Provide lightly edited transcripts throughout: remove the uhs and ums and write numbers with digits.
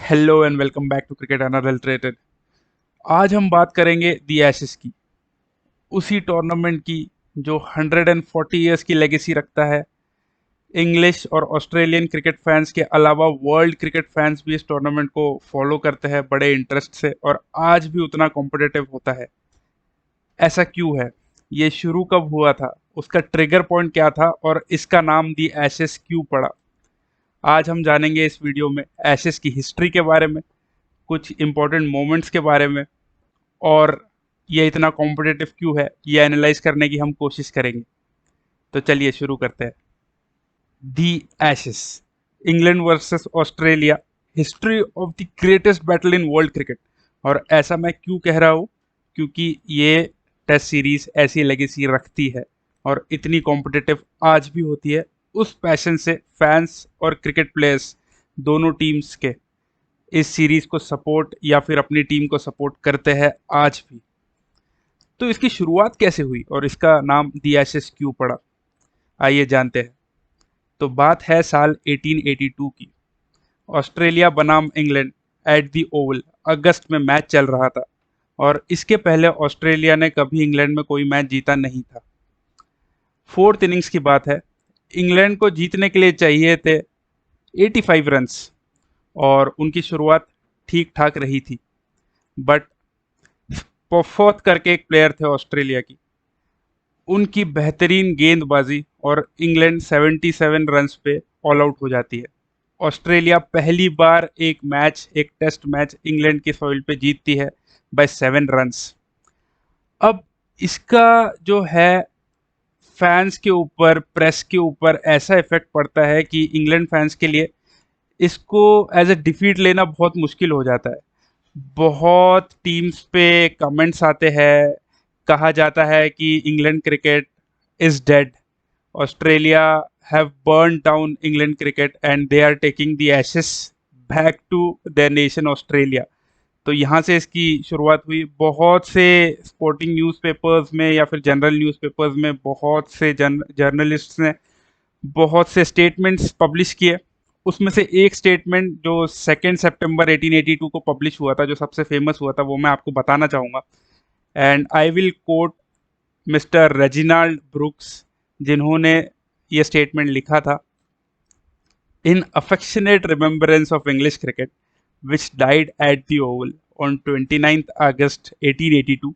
Hello and welcome back to cricket unadulterated. आज हम बात करेंगे दी एशेस की, उसी टूर्नामेंट की जो 140 इयर्स की लेगेसी रखता है। इंग्लिश और ऑस्ट्रेलियन क्रिकेट फैंस के अलावा वर्ल्ड क्रिकेट फैंस भी इस टूर्नामेंट को फॉलो करते हैं बड़े इंटरेस्ट से, और आज भी उतना कॉम्पिटिटिव होता है। ऐसा क्यों है? ये शुरू कब हुआ था? उसका ट्रिगर पॉइंट क्या था? और इसका नाम दी एशेस क्यों पड़ा? आज हम जानेंगे इस वीडियो में एशेस की हिस्ट्री के बारे में, कुछ इंपॉर्टेंट मोमेंट्स के बारे में, और ये इतना कॉम्पिटिटिव क्यों है ये एनालाइज करने की हम कोशिश करेंगे। तो चलिए शुरू करते हैं। The Ashes, England versus Australia, history of the greatest battle in world cricket. और ऐसा मैं क्यों कह रहा हूँ? क्योंकि ये टेस्ट सीरीज ऐसी लेगेसी रखती है और इतनी कॉम्पिटिटिव आज भी होती है। उस पैशन से फैंस और क्रिकेट प्लेयर्स दोनों टीम्स के इस सीरीज को सपोर्ट या फिर अपनी टीम को सपोर्ट करते हैं आज भी। तो इसकी शुरुआत कैसे हुई और इसका नाम दी एशेस क्यों पड़ा, आइए जानते हैं। तो बात है साल 1882 की। ऑस्ट्रेलिया बनाम इंग्लैंड एट दी ओवल, अगस्त में मैच चल रहा था, और इसके पहले ऑस्ट्रेलिया ने कभी इंग्लैंड में कोई मैच जीता नहीं था। फोर्थ इनिंग्स की बात है। इंग्लैंड को जीतने के लिए चाहिए थे 85 रन्स, और उनकी शुरुआत ठीक ठाक रही थी। बट पॉफोर्थ करके एक प्लेयर थे ऑस्ट्रेलिया की, उनकी बेहतरीन गेंदबाजी और इंग्लैंड 77 रन्स पे ऑल आउट हो जाती है। ऑस्ट्रेलिया पहली बार एक टेस्ट मैच इंग्लैंड की सॉइल पे जीतती है बाय 7 रन्स। अब इसका जो है फैंस के ऊपर, प्रेस के ऊपर ऐसा इफेक्ट पड़ता है कि इंग्लैंड फैंस के लिए इसको एज ए डिफीट लेना बहुत मुश्किल हो जाता है। बहुत टीम्स पे कमेंट्स आते हैं, कहा जाता है कि England cricket is dead, Australia have burn down England cricket and they are taking the Ashes back to their nation Australia. तो यहाँ से इसकी शुरुआत हुई। बहुत से स्पोर्टिंग न्यूज़पेपर्स में या फिर जनरल न्यूज़पेपर्स में बहुत से जर्नलिस्ट्स ने बहुत से स्टेटमेंट्स पब्लिश किए। उसमें से एक स्टेटमेंट जो 2 सितंबर 1882 को पब्लिश हुआ था, जो सबसे फेमस हुआ था, वो मैं आपको बताना चाहूँगा। And I will quote mister Reginald Brooks, जिन्होंने ये स्टेटमेंट लिखा था। In affectionate remembrance of English cricket which died at the Oval on 29th August 1882,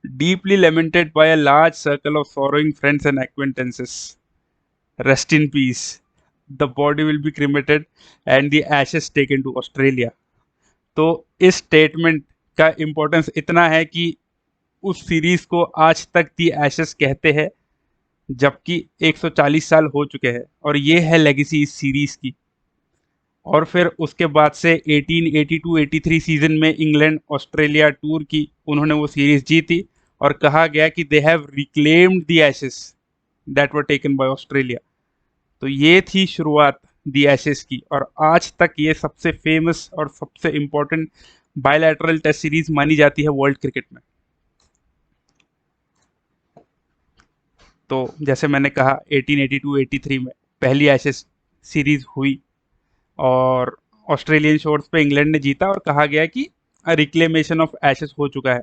deeply lamented by a large circle of sorrowing friends and acquaintances. Rest in peace. The body will be cremated and the ashes taken to Australia. तो इस statement का importance इतना है कि उस series को आज तक दी एशेस कहते हैं, जबकि 140 साल हो चुके हैं, और ये है लेगेसी इस सीरीज की। और फिर उसके बाद से 1882-83 सीजन में इंग्लैंड ऑस्ट्रेलिया टूर की, उन्होंने वो सीरीज जीती, और कहा गया कि they have reclaimed the ashes that were taken by Australia. तो ये थी शुरुआत दी एशेस की, और आज तक ये सबसे फेमस और सबसे इम्पोर्टेंट बायलैटरल टेस्ट सीरीज मानी जाती है वर्ल्ड क्रिकेट में। तो जैसे मैंने कहा, 1882-83 में पहली एशेस सीरीज हुई, और ऑस्ट्रेलियन शोर्स पे इंग्लैंड ने जीता, और कहा गया कि रिक्लेमेशन ऑफ एशेस हो चुका है।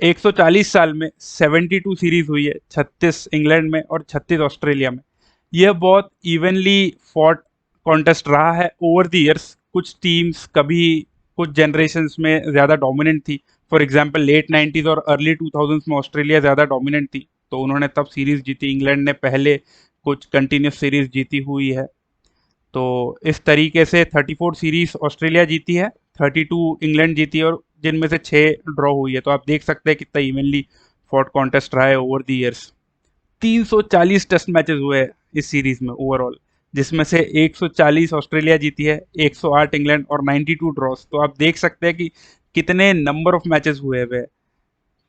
140 साल में 72 सीरीज हुई है, 36 इंग्लैंड में और 36 ऑस्ट्रेलिया में। यह बहुत इवनली फॉट कॉन्टेस्ट रहा है ओवर द ईयर्स। कुछ टीम्स कभी कुछ जनरेशन्स में ज़्यादा डोमिनेंट थी। फॉर एग्जांपल लेट 90s और अर्ली 2000s में ऑस्ट्रेलिया ज़्यादा डोमिनेंट थी, तो उन्होंने तब सीरीज जीती। इंग्लैंड ने पहले कुछ कंटिन्यूस सीरीज जीती हुई है। तो इस तरीके से 34 सीरीज ऑस्ट्रेलिया जीती है, 32 इंग्लैंड जीती है, और जिनमें से 6 ड्रॉ हुई है। तो आप देख सकते हैं कितना इवनली फॉट कॉन्टेस्ट रहा है over the years. 340 test matches हुए हैं इस सीरीज में ओवरऑल, जिसमें से 140 ऑस्ट्रेलिया जीती है, 108 इंग्लैंड और 92 ड्रॉस। तो आप देख सकते हैं कि कितने नंबर ऑफ मैचेस हुए हुए हैं।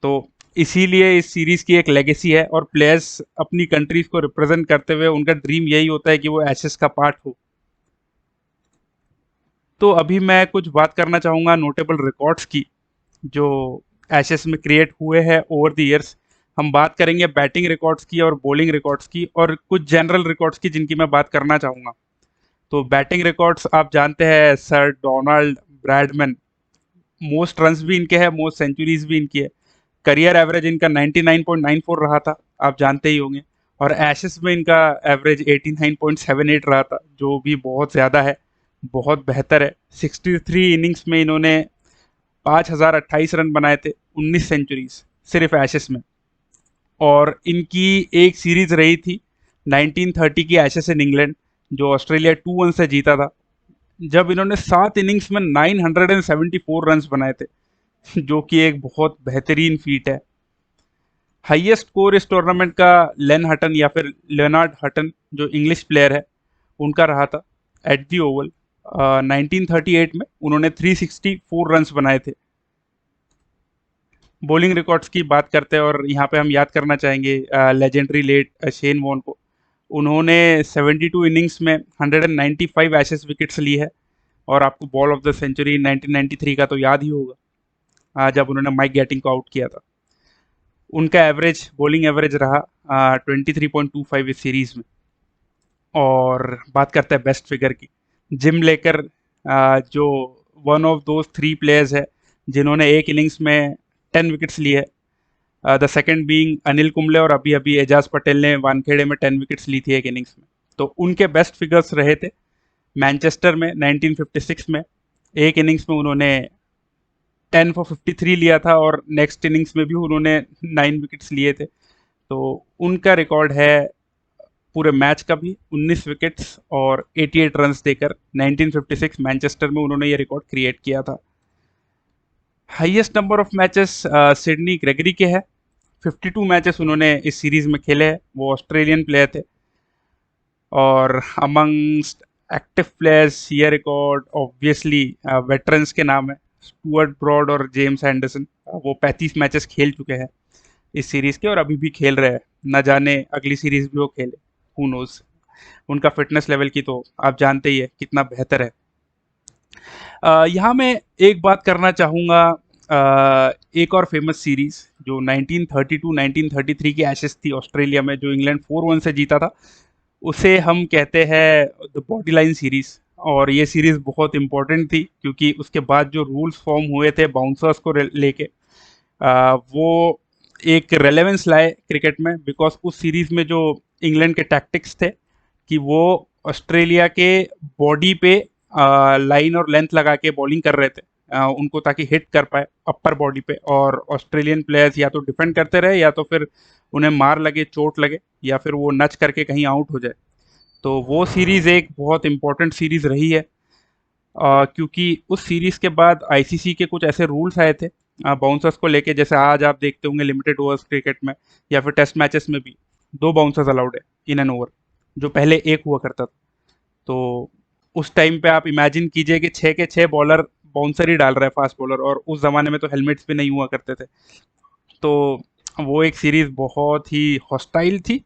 तो इसीलिए इस सीरीज की एक लेगेसी है, और प्लेयर्स अपनी कंट्रीज को रिप्रेजेंट करते हुए उनका ड्रीम यही होता है कि वो एशेस का पार्ट हो। तो अभी मैं कुछ बात करना चाहूँगा नोटेबल रिकॉर्ड्स की, जो एशेस में क्रिएट हुए हैं ओवर द ईयर्स। हम बात करेंगे बैटिंग रिकॉर्ड्स की और बॉलिंग रिकॉर्ड्स की, और कुछ जनरल रिकॉर्ड्स की जिनकी मैं बात करना चाहूँगा। तो बैटिंग रिकॉर्ड्स आप जानते हैं, sir Donald Bradman, most runs भी इनके हैं, मोस्ट सेंचुरीज भी इनकी है। करियर एवरेज इनका 99.94 रहा था, आप जानते ही होंगे। और एशेस में इनका एवरेज 89.78 रहा था, जो भी बहुत ज़्यादा है, बहुत बेहतर है। 63 इनिंग्स में इन्होंने 5028 रन बनाए थे, 19 सेंचुरीज सिर्फ एशेस में। और इनकी एक सीरीज रही थी 1930 की एशेस इन इंग्लैंड, जो ऑस्ट्रेलिया 2-1 से जीता था, जब इन्होंने 7 इनिंग्स में 974 रन्स बनाए थे, जो कि एक बहुत बेहतरीन फीट है। हाईएस्ट स्कोर इस टूर्नामेंट का लेन हटन या फिर लेनार्ड हटन, जो इंग्लिश प्लेयर है, उनका रहा था एट दी ओवल। 1938 में उन्होंने 364 रन्स बनाए थे। बॉलिंग रिकॉर्ड्स की बात करते हैं और यहाँ पे हम याद करना चाहेंगे लेजेंडरी लेट शेन वॉन को। उन्होंने 72 इनिंग्स में 195 एशेस विकेट्स ली है। और आपको बॉल ऑफ द सेंचुरी 1993 का तो याद ही होगा, जब उन्होंने माइक गैटिंग को आउट किया था। उनका एवरेज, बॉलिंग एवरेज रहा 23.25 इस सीरीज में। और बात करते हैं बेस्ट फिगर की, जिम लेकर, जो वन ऑफ दोज 3 प्लेयर्स है जिन्होंने एक इनिंग्स में 10 विकेट्स लिए है। The second being Anil Kumble, और अभी अभी एजाज पटेल ने वानखेड़े में 10 विकेट्स ली थी एक इनिंग्स में। तो उनके बेस्ट फिगर्स रहे थे मैनचेस्टर में 1956 में। एक इनिंग्स में उन्होंने 10 फॉर 53 लिया था, और नेक्स्ट इनिंग्स में भी उन्होंने 9 विकेट्स लिए थे। तो उनका रिकॉर्ड है पूरे मैच का भी 19 विकेट्स और 88 रन्स देकर 1956 मैनचेस्टर में उन्होंने ये रिकॉर्ड क्रिएट किया था। Highest number of matches Sydney Gregory के है, 52 मैचेस उन्होंने इस सीरीज में खेले हैं। वो ऑस्ट्रेलियन प्लेयर थे। और अमंगस्ट एक्टिव प्लेयर्स ये रिकॉर्ड ऑब्वियसली वेटरन्स के नाम है, स्टुअर्ट ब्रॉड और जेम्स एंडरसन। वो 35 मैचेस खेल चुके हैं इस सीरीज के, और अभी भी खेल रहे हैं। न जाने अगली सीरीज भी वो खेले, हु नोज। उनका फिटनेस लेवल की तो आप जानते ही है कितना बेहतर है। यहाँ मैं एक बात करना चाहूँगा, एक और फेमस सीरीज जो 1932-1933 की एशेस थी ऑस्ट्रेलिया में, जो इंग्लैंड 4-1 से जीता था, उसे हम कहते हैं द बॉडी लाइन सीरीज। और ये सीरीज बहुत इंपॉर्टेंट थी, क्योंकि उसके बाद जो रूल्स फॉर्म हुए थे बाउंसर्स को लेके, वो एक रेलेवेंस लाए क्रिकेट में। बिकॉज उस सीरीज में जो इंग्लैंड के टैक्टिक्स थे कि वो ऑस्ट्रेलिया के बॉडी पे लाइन और लेंथ लगा के बॉलिंग कर रहे थे, उनको, ताकि हिट कर पाए अपर बॉडी पे। और ऑस्ट्रेलियन प्लेयर्स या तो डिफेंड करते रहे, या तो फिर उन्हें मार लगे, चोट लगे, या फिर वो नच करके कहीं आउट हो जाए। तो वो सीरीज़ एक बहुत इंपॉर्टेंट सीरीज़ रही है, क्योंकि उस सीरीज़ के बाद आईसीसी के कुछ ऐसे रूल्स आए थे बाउंसर्स को लेके। जैसे आज आप देखते होंगे लिमिटेड ओवर्स क्रिकेट में या फिर टेस्ट मैचेस में भी 2 बाउंसर्स अलाउड है इन एन ओवर, जो पहले एक हुआ करता था। तो उस टाइम पे आप इमेजिन कीजिए कि 6 के 6 बॉलर बाउंसर ही डाल रहा है, फास्ट बॉलर, और उस ज़माने में तो हेलमेट्स भी नहीं हुआ करते थे। तो वो एक सीरीज़ बहुत ही हॉस्टाइल थी,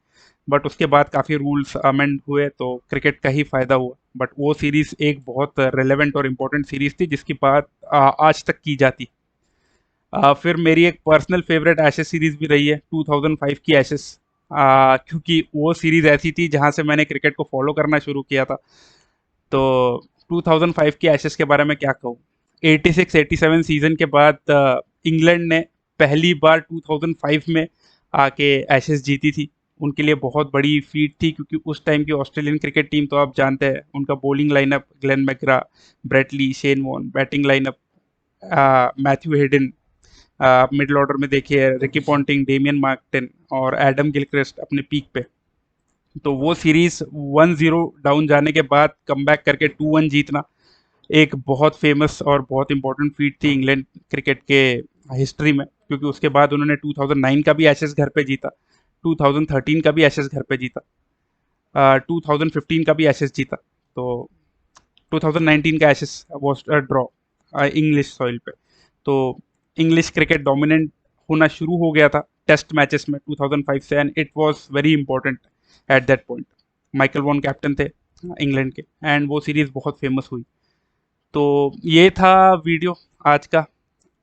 बट उसके बाद काफ़ी रूल्स अमेंड हुए, तो क्रिकेट का ही फ़ायदा हुआ। बट वो सीरीज़ एक बहुत रेलेवेंट और इम्पोर्टेंट सीरीज़ थी, जिसकी बात आज तक की जाती। फिर मेरी एक पर्सनल फेवरेट एशेस सीरीज़ भी रही है 2005 की एशेस, क्योंकि वो सीरीज़ ऐसी थी जहाँ से मैंने क्रिकेट को फॉलो करना शुरू किया था। तो 2005 की एशेस के बारे में क्या कहूँ। 86-87 सीज़न के बाद इंग्लैंड ने पहली बार 2005 में आके एशेस जीती थी। उनके लिए बहुत बड़ी फीट थी, क्योंकि उस टाइम की ऑस्ट्रेलियन क्रिकेट टीम तो आप जानते हैं, उनका bowling lineup Glenn McGrath, Brett Lee, Shane Warne, batting lineup Matthew Hayden, middle order में देखिए रिकी पॉन्टिंग, डेमियन मार्टिन और एडम गिलक्रिस्ट अपने पीक पे। तो वो सीरीज 1-0 डाउन जाने के बाद कमबैक करके 2-1 जीतना एक बहुत फेमस और बहुत इंपॉर्टेंट फीट थी इंग्लैंड क्रिकेट के हिस्ट्री में, क्योंकि उसके बाद उन्होंने 2009 का भी एशेस घर पे जीता, 2013 का भी एशेस घर पे जीता, 2015 का भी एशेस जीता। तो 2019 का ashes was draw English soil पे। तो इंग्लिश क्रिकेट डोमिनेंट होना शुरू हो गया था टेस्ट मैचेस में 2005 से, and it was very important at that point. Michael Vaughan captain थे इंग्लैंड के, एंड वो सीरीज़ बहुत फेमस हुई। तो ये था वीडियो आज का।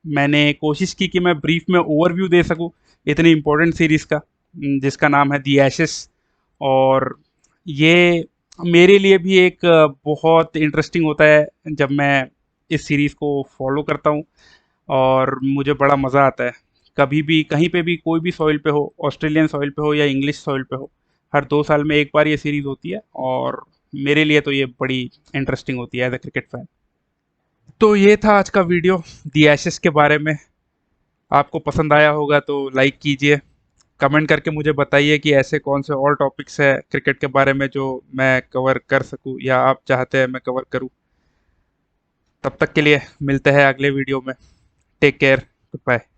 मैंने कोशिश की कि मैं ब्रीफ में ओवरव्यू दे सकूं इतनी इम्पोर्टेंट सीरीज़ का, जिसका नाम है दी एशेस। और ये मेरे लिए भी एक बहुत इंटरेस्टिंग होता है जब मैं इस सीरीज़ को फॉलो करता हूँ और मुझे बड़ा मज़ा आता है। कभी भी कहीं पे भी कोई भी सॉइल पे हो, ऑस्ट्रेलियन सॉइल पे हो या इंग्लिश सॉइल पे हो, हर 2 साल में 1 बार ये सीरीज़ होती है और मेरे लिए तो ये बड़ी इंटरेस्टिंग होती है एज़ अ क्रिकेट फैन। तो ये था आज का वीडियो दी एशेस के बारे में। आपको पसंद आया होगा तो लाइक कीजिए, कमेंट करके मुझे बताइए कि ऐसे कौन से और टॉपिक्स है क्रिकेट के बारे में जो मैं कवर कर सकूं या आप चाहते हैं मैं कवर करूं। तब तक के लिए मिलते हैं अगले वीडियो में। Take care, good bye.